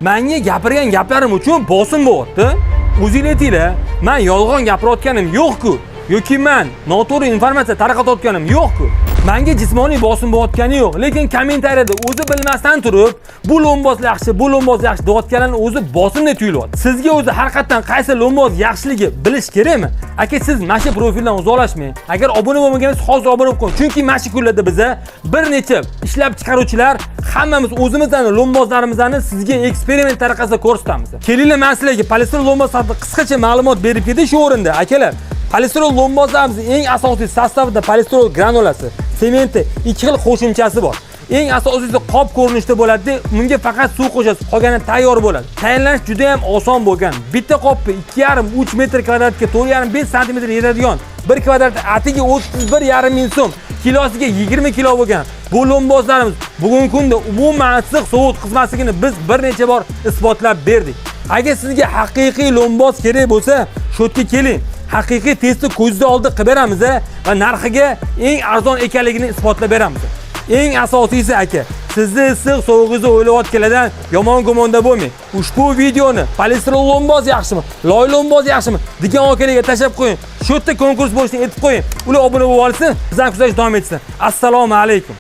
Menga gapirgan gaplarim uchun bosim bo'lyapti. O'zinglar aytinglar, men yolg'on gapirayotganim yo'q-ku, yoki men noto'g'ri informatsiya tarqatayotganim yo'q-ku. Menga jismoniy bosim bo'layotgani yo'q, lekin kommentariyada o'zi bilmasdan turib, bu lo'mboz yaxshi, bu lo'mboz yaxshi deyotganlarni o'zi bosimdek tuyulyapti. Sizga o'zi haqiqatan qaysi lo'mboz yaxshiligi bilish kerakmi? Aka, siz mana shu profildan uzoqlashmang. Agar obuna bo'lmagansiz, hozir obuna bo'lib qo'ying. Chunki mana shu kunlarda biza bir necha ishlab chiqaruvchilar hammamiz o'zimizdan lo'mbozlarimizni sizga eksperiment tariqasida ko'rsatamiz. Kelinglar, men sizlarga polistiren lo'mboz haqida qisqacha ma'lumot berib ketish shu o'rinda, akalar. Polistiren lo'mbozlarimizning eng asosiy sostavida polistiren granulasi, sementi, ikki xil qo'shimchasi bor. Eng asosiysi qop ko'rinishda bo'ladi, bunga faqat suv qo'shasiz, qolgani tayyor bo'ladi. Tayyorlash juda ham oson bo'lgan. Bitta qopni 2,5-3 metr kvadratga 4,5 sm yetadigan 1 kvadrat atiga 31,5 ming so'm, kilosiga 20 kilo bo'lgan bu lo'mbozlarimiz bugungi kunda umuman issiq sovut xizmatligini biz bir necha bor isbotlab berdik. Agar sizga haqiqiy lo'mboz kerak bo'lsa, shu yerga keling. Haqiqiy testni ko'zda oldi qilib beramiz va narxiga eng arzon ekanligini isbotlab beramiz. Eng asosiysi aka, sizni issiq sovug'ingizni o'ylayotganlardan yomon gumonda bo'lmang. Ushbu videoni polistiren lo'mboz yaxshimi, loy lo'mboz yaxshimi degan okalarga tashab qo'ying. Shu yerda konkurs bo'lishini aytib qo'ying. Ular obuna bo'lib olsin, bizdan kuzatishni davom etsin. Assalomu alaykum.